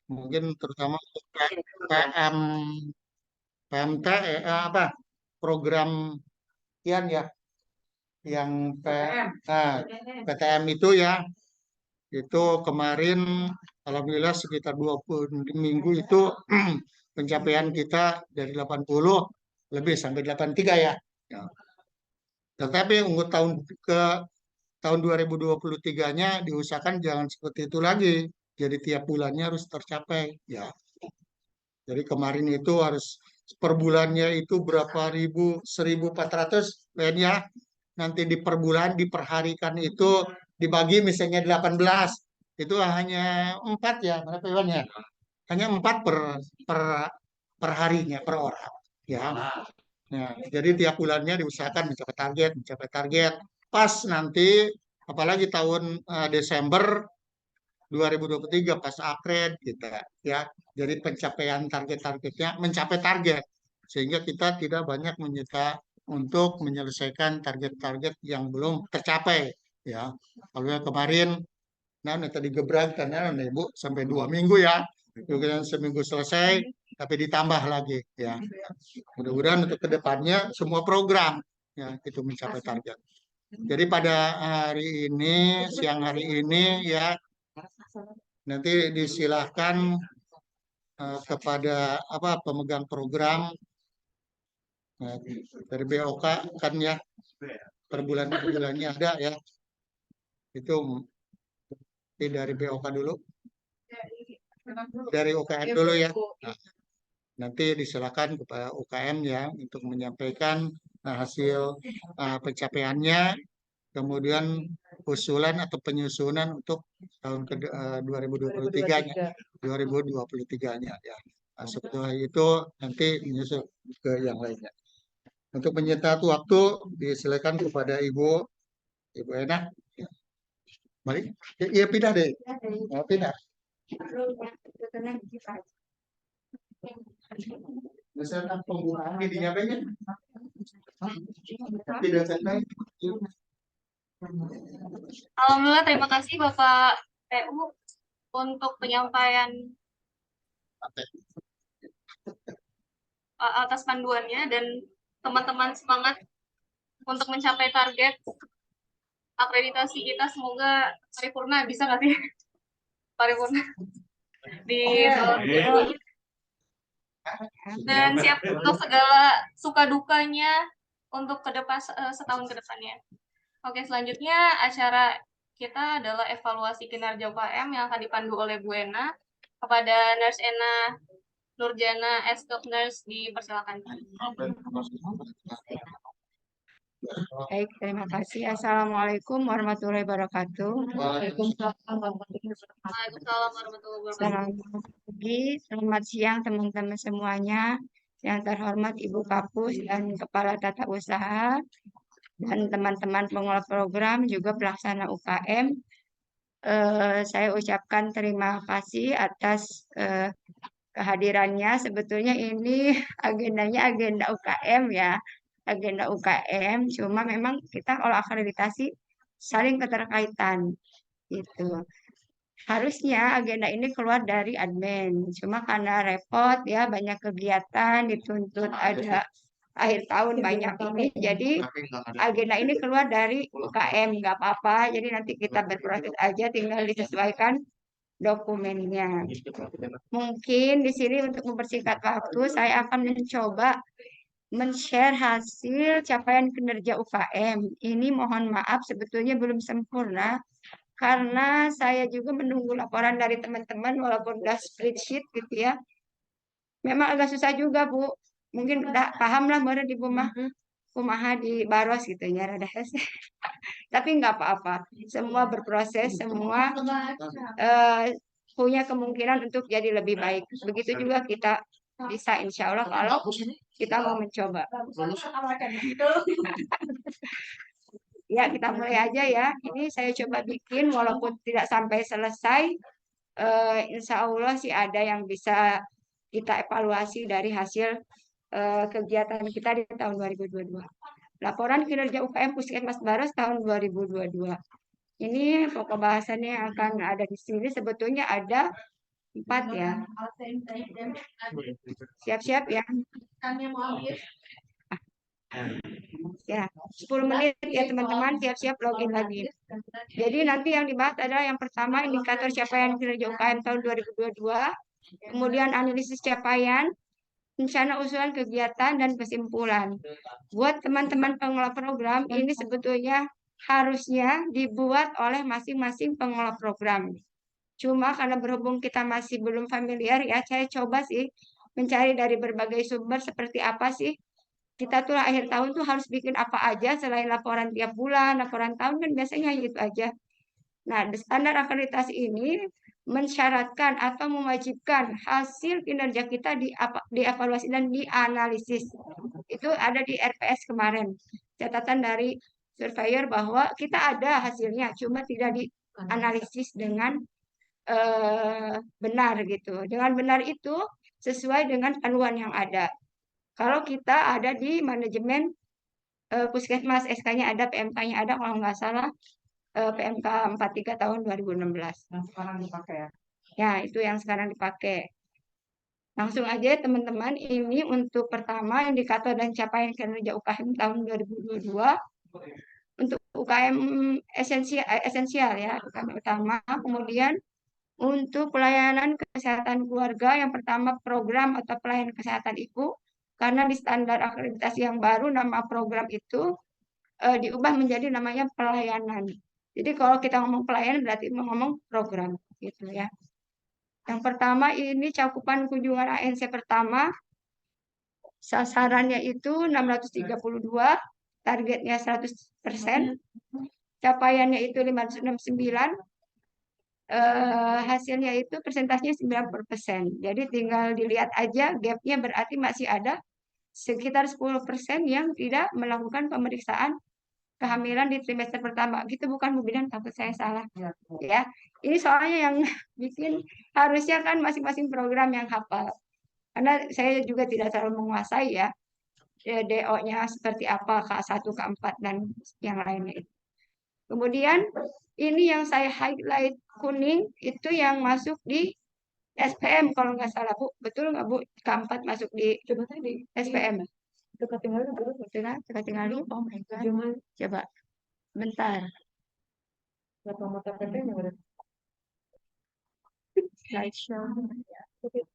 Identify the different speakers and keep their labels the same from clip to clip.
Speaker 1: Mungkin terutama untuk PM, PMT, apa program kian ya, yang PTM itu ya, itu kemarin alhamdulillah sekitar 20 minggu itu pencapaian kita dari 80 lebih sampai 83 ya. Ya. Tetapi untuk ke tahun 2023-nya diusahakan jangan seperti itu lagi. Jadi tiap bulannya harus tercapai ya. Jadi kemarin itu harus per bulannya itu berapa ribu, 1.400 Ben ya. Nanti di per bulan diperharikan itu dibagi misalnya 18. Itu hanya 4 ya, berapa Iwan ya? Hanya 4 per per harinya per orang. Ya. Nah, jadi tiap bulannya diusahakan mencapai target, mencapai target. Pas nanti apalagi tahun Desember 2023 pas April kita ya. Jadi pencapaian target-targetnya mencapai target sehingga kita tidak banyak menyita untuk menyelesaikan target-target yang belum tercapai ya. Kalau yang kemarin nah tadi gebrak karena Ibu sampai 2 minggu ya. Kemudian seminggu selesai tapi ditambah lagi ya. Mudah-mudahan untuk kedepannya semua program ya itu mencapai target. Jadi pada hari ini, siang hari ini ya nanti disilahkan kepada apa pemegang program dari BOK kan ya per bulannya ada ya itu dari BOK dulu dari UKM dulu ya. Nah, nanti disilakan kepada UKM ya untuk menyampaikan hasil pencapaiannya, kemudian usulan atau penyusunan untuk tahun ke 2023-nya, 2023-nya ya. Nah, setelah itu nanti menyusul ke yang lainnya. Untuk menyita waktu disilakan kepada Ibu Ena. Mari, iya pindah deh. Pindah. Misalkan penggunaan di dinyatakan tidak sampai.
Speaker 2: Alhamdulillah, terima kasih Bapak PU untuk penyampaian atas panduannya dan teman-teman semangat untuk mencapai target akreditasi kita. Semoga paripurna bisa nggak sih? Paripurna di dan siap untuk segala suka dukanya untuk ke depan setahun ke depannya. Oke, selanjutnya acara kita adalah evaluasi kinerja UKM yang akan dipandu oleh Bu Ena. Kepada Nurse Ena Nurjana S. Nurse dipersilakan.
Speaker 3: Baik, terima kasih. Assalamualaikum warahmatullahi wabarakatuh.
Speaker 2: Waalaikumsalam warahmatullahi wabarakatuh.
Speaker 3: Selamat pagi, selamat siang teman-teman semuanya. Yang terhormat Ibu Kapus dan Kepala Tata Usaha dan teman-teman pengelola program juga pelaksana UKM. Saya ucapkan terima kasih atas kehadirannya. Sebetulnya ini agendanya agenda UKM ya. Agenda UKM, cuma memang kita kalau akreditasi saling keterkaitan gitu. Harusnya agenda ini keluar dari admin, cuma karena repot ya banyak kegiatan dituntut ada akhir tahun banyak ini, jadi agenda ini keluar dari UKM nggak apa-apa. Jadi nanti kita berproses aja, tinggal disesuaikan dokumennya. Mungkin di sini untuk mempersingkat waktu, saya akan mencoba men-share hasil capaian kinerja UKM. Ini mohon maaf sebetulnya belum sempurna karena saya juga menunggu laporan dari teman-teman walaupun udah spreadsheet gitu ya. Memang agak susah juga Bu. Mungkin udah paham lah baru di rumah kumaha di baros gitu ya rada hese. Tapi nggak apa-apa. Semua berproses, semua punya kemungkinan untuk jadi lebih baik. Begitu juga kita bisa insya Allah kalau kita mau mencoba. Ya, kita mulai aja ya. Ini saya coba bikin walaupun tidak sampai selesai. Insya Allah sih ada yang bisa kita evaluasi dari hasil kegiatan kita di tahun 2022. Laporan kinerja UKM Puskesmas Baros tahun 2022. Ini pokok bahasannya yang akan ada di sini sebetulnya ada 4 ya. Siap-siap ya. Ya, 10 menit ya teman-teman, siap-siap login lagi. Jadi nanti yang dibahas adalah yang pertama indikator capaian kinerja UKM tahun 2022, kemudian analisis capaian, rencana usulan kegiatan dan kesimpulan. Buat teman-teman pengelola program, ini sebetulnya harusnya dibuat oleh masing-masing pengelola program. Cuma karena berhubung kita masih belum familiar ya, saya coba sih mencari dari berbagai sumber seperti apa sih kita tuh akhir tahun tuh harus bikin apa aja selain laporan tiap bulan, laporan tahun kan biasanya itu aja. Nah, standar akreditasi ini mensyaratkan atau mewajibkan hasil kinerja kita dievaluasi dan dianalisis. Itu ada di RPS kemarin. Catatan dari surveyor bahwa kita ada hasilnya, cuma tidak dianalisis dengan benar gitu. Dengan benar itu sesuai dengan panduan yang ada. Kalau kita ada di manajemen Puskesmas, SK-nya ada, PMK-nya ada, kalau nggak salah PMK 43 tahun 2016.
Speaker 4: Yang sekarang dipakai ya?
Speaker 3: Ya, itu yang sekarang dipakai. Langsung aja teman-teman, ini untuk pertama indikator dan capaian kinerja UKM tahun 2022. Untuk UKM esensial ya, UKM utama. Kemudian untuk pelayanan kesehatan keluarga, yang pertama program atau pelayanan kesehatan ibu, karena di standar akreditasi yang baru nama program itu diubah menjadi namanya pelayanan. Jadi kalau kita ngomong pelayanan berarti ngomong program gitu ya. Yang pertama ini cakupan kunjungan ANC pertama, sasarannya itu 632, targetnya 100%, capaiannya itu 569, hasilnya itu persentasenya 90%. Jadi tinggal dilihat aja gapnya berarti masih ada sekitar 10% yang tidak melakukan pemeriksaan kehamilan di trimester pertama. Gitu bukan Bu Bidan, takut saya salah. Ya, ini soalnya yang bikin harusnya kan masing-masing program yang hafal. Karena saya juga tidak terlalu menguasai ya DO-nya seperti apa, K1, K4 dan yang lainnya itu. Kemudian ini yang saya highlight kuning itu yang masuk di SPM kalau nggak salah Bu. Betul nggak Bu? K4 masuk di SPM.
Speaker 4: Dekat tinggal dulu.
Speaker 3: Coba tinggal dulu. Oh my God. Coba. Bentar.
Speaker 4: Berapa mata PP-nya udah?
Speaker 3: Slideshow.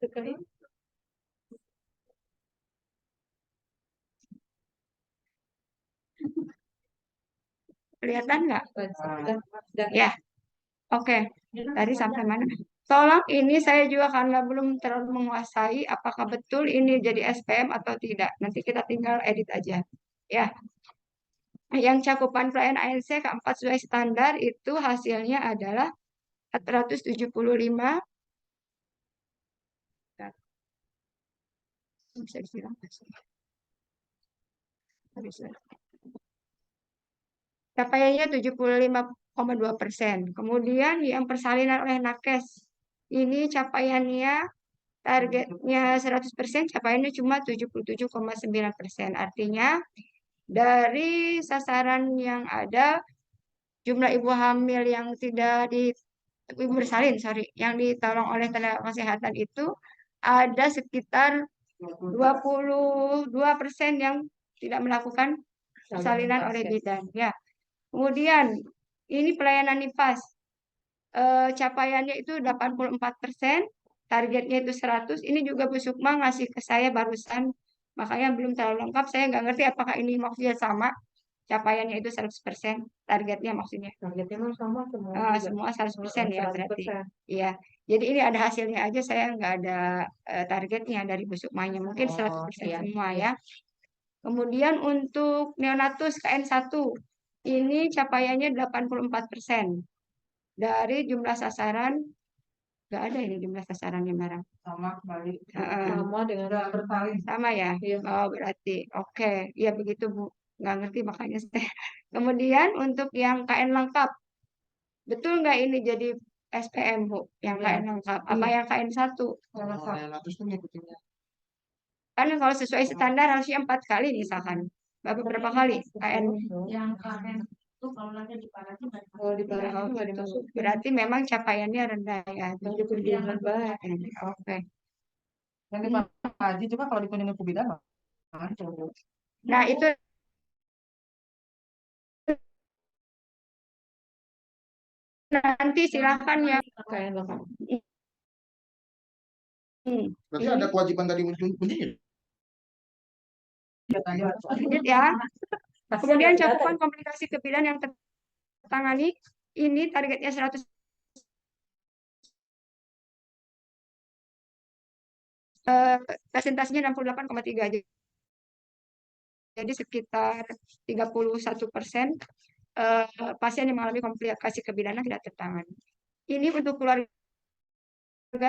Speaker 4: Dekat.
Speaker 3: Kelihatan nggak?
Speaker 4: Dan
Speaker 3: Ya. Oke. Tadi sampai mana? Tolong ini saya juga karena belum terlalu menguasai apakah betul ini jadi SPM atau tidak. Nanti kita tinggal edit aja. Ya. Yang cakupan pelayanan ANC keempat sesuai standar itu hasilnya adalah 475. Bisa dibilang capaiannya 75,2%. Kemudian yang persalinan oleh Nakes ini capaiannya targetnya 100%, capaiannya cuma 77,9%. Artinya dari sasaran yang ada jumlah ibu hamil yang tidak ibu bersalin, yang ditolong oleh tenaga kesehatan itu ada sekitar 22% yang tidak melakukan persalinan oleh bidan. Ya. Kemudian ini pelayanan NIPAS. Capaiannya itu 84%, targetnya itu 100. Ini juga Bu Sukma ngasih ke saya barusan, makanya belum terlalu lengkap. Saya nggak ngerti apakah ini maksudnya sama. Capaiannya itu 100%, targetnya maksudnya.
Speaker 4: targetnya sama semua.
Speaker 3: Semua 100% ya berarti.
Speaker 4: 100%.
Speaker 3: Iya. Jadi ini ada hasilnya aja, saya nggak ada targetnya dari Bu Sukmanya. Mungkin 100%
Speaker 4: Iya.
Speaker 3: semua ya. Kemudian untuk neonatus KN1, ini capaiannya 84%. Dari jumlah sasaran, nggak ada ini jumlah sasarannya barang.
Speaker 4: Sama kembali.
Speaker 3: Heeh.
Speaker 4: Sama dengan bersalin.
Speaker 3: Sama ya?
Speaker 4: Iya.
Speaker 3: Oh, berarti. Oke. Ya begitu Bu. Nggak ngerti makanya saya. Kemudian untuk yang KN lengkap, betul nggak ini jadi SPM Bu? Yang
Speaker 4: Iya.
Speaker 3: KN lengkap. Apa yang KN1?
Speaker 1: Neonatus tuh ngikutinnya.
Speaker 3: Kan kalau sesuai standar harusnya 4 kali misalkan. Berapa kali KN?
Speaker 4: Yang KN Kalau di Barat
Speaker 3: Oh,
Speaker 4: itu nggak
Speaker 3: gitu.
Speaker 4: dimasukin.
Speaker 3: Berarti memang capaiannya rendah ya.
Speaker 4: Yang di Kuningan rendah.
Speaker 3: Oke.
Speaker 4: Yang di Pak Haji juga kalau di Kuningan Kubidan masuk.
Speaker 3: Nah, itu nanti silakan ya.
Speaker 4: Kayak Bapak.
Speaker 1: Berarti
Speaker 3: Ini
Speaker 1: ada kewajiban tadi kuncinya.
Speaker 4: Ya, tadi harus ada.
Speaker 3: lanjut ya. Kemudian cakupan komplikasi kebidanan yang tertangani ini targetnya 100 presentasinya 68,3. Jadi sekitar 31% pasien yang mengalami komplikasi kebidanan tidak tertangani. Ini untuk keluarga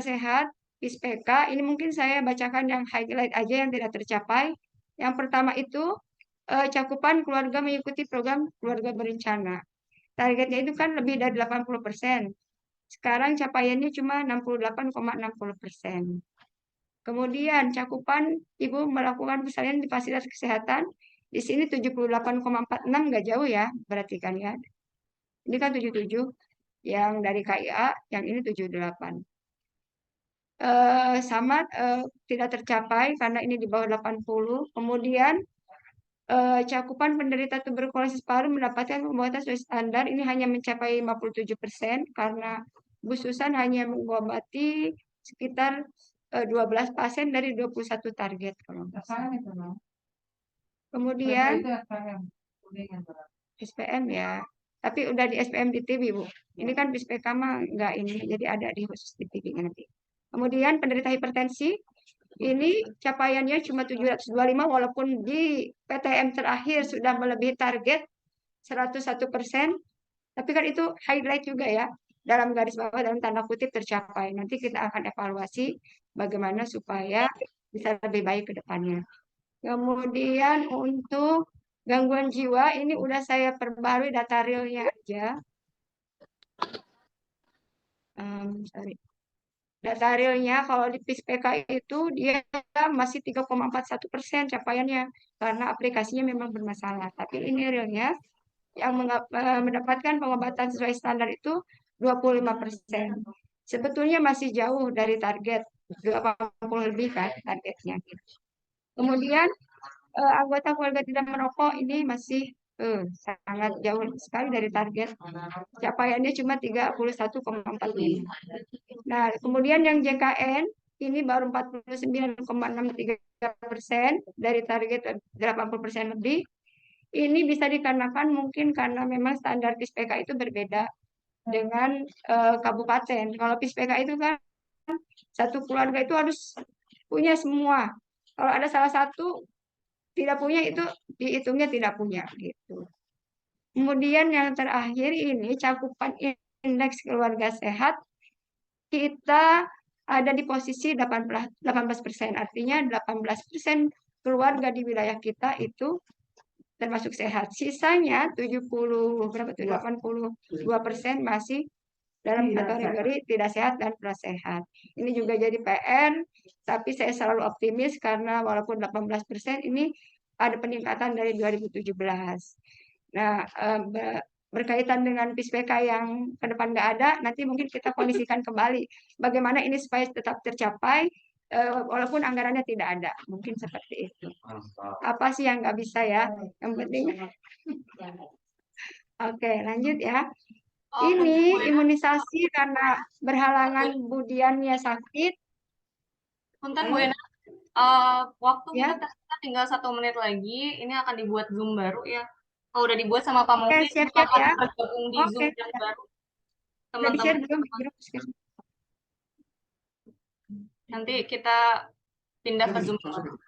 Speaker 3: sehat, PISPK, ini mungkin saya bacakan yang highlight aja yang tidak tercapai. Yang pertama itu cakupan keluarga mengikuti program keluarga berencana. Targetnya itu kan lebih dari 80%. Sekarang capaiannya cuma 68,60%. Kemudian cakupan ibu melakukan persalinan di fasilitas kesehatan. Di sini 78,46 nggak jauh ya, berarti kan ya. Ini kan 77 yang dari KIA, yang ini 78. Sama tidak tercapai karena ini di bawah 80. Kemudian cakupan penderita tuberkulosis paru mendapatkan pengobatan sesuai standar ini hanya mencapai 57% karena Bu Susan hanya mengobati sekitar 12 pasien dari 21 target. Kalau nggak salah.
Speaker 4: Apaan itu, Bang?
Speaker 3: Kemudian
Speaker 4: Itu SPM. Kuningan Barat.
Speaker 3: SPM ya, tapi udah di SPM di TV Bu. Ini kan di SPK mah nggak ini, jadi ada di khusus di TV nanti. Kemudian penderita hipertensi ini capaiannya cuma 725 walaupun di PTM terakhir sudah melebihi target 101%. Tapi kan itu highlight juga ya, dalam garis bawah dalam tanda kutip tercapai. Nanti kita akan evaluasi bagaimana supaya bisa lebih baik ke depannya. Kemudian untuk gangguan jiwa ini udah saya perbarui data realnya aja. Sorry. Data realnya kalau di PISPK itu dia masih 3,41% capaiannya karena aplikasinya memang bermasalah. Tapi ini realnya yang mendapatkan pengobatan sesuai standar itu 25%. Sebetulnya masih jauh dari target 80 lebih kan targetnya. Kemudian anggota keluarga tidak merokok ini masih sangat jauh sekali dari target. Capaiannya cuma 31,45. Nah, kemudian yang JKN ini baru 49,63% dari target 80% lebih. Ini bisa dikarenakan mungkin karena memang standar PISPK itu berbeda dengan kabupaten. Kalau PISPK itu kan satu keluarga itu harus punya semua. Kalau ada salah satu tidak punya itu dihitungnya tidak punya gitu. Kemudian yang terakhir ini cakupan indeks keluarga sehat kita ada di posisi 18%. Artinya 18% keluarga di wilayah kita itu termasuk sehat. Sisanya 82% masih dalam kategori tidak sehat dan prasehat. Ini juga jadi PR, tapi saya selalu optimis karena walaupun 18% ini ada peningkatan dari 2017. Nah, berkaitan dengan PISPK yang ke depan nggak ada, nanti mungkin kita kondisikan kembali bagaimana ini supaya tetap tercapai, walaupun anggarannya tidak ada. Mungkin seperti itu. Apa sih yang nggak bisa ya? Yang penting. Oke, lanjut ya. Ini imunisasi karena berhalangan Budiannya sakit.
Speaker 2: Punten Bu Ena, waktu
Speaker 3: Ya.
Speaker 2: kita tersisa tinggal 1 menit lagi. Ini akan dibuat Zoom baru ya. Kalau udah dibuat sama Pak Mufti,
Speaker 3: siap-siap
Speaker 2: akan
Speaker 3: ya.
Speaker 2: bergabung di
Speaker 3: Oke.
Speaker 2: Zoom yang baru.
Speaker 3: Udah di-share
Speaker 2: Teman-teman,
Speaker 3: belum di grup?
Speaker 2: nanti kita pindah ke Zoom.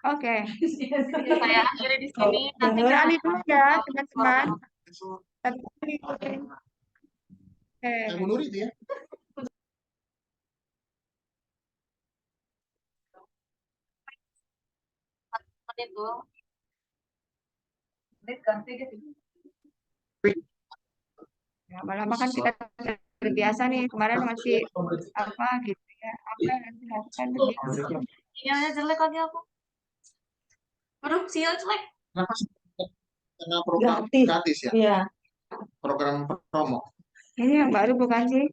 Speaker 3: Oke.
Speaker 2: Saya akhiri di sini. Nanti
Speaker 3: Beralih dulu ya, teman-teman. Tapi ikutin.
Speaker 1: Yang Bu Nuri itu ya.
Speaker 2: menit tuh.
Speaker 3: Lama-lama kan kita terbiasa nih. Kemarin masih apa gitu ya. Apa yang nanti lakukan lebih.
Speaker 2: Sinyalnya jelek lagi aku. Aduh, sinyal jelek.
Speaker 1: Kenapa sih? Karena program gratis ya.
Speaker 4: Iya.
Speaker 1: program promo.
Speaker 3: Ini yang baru bukan sih?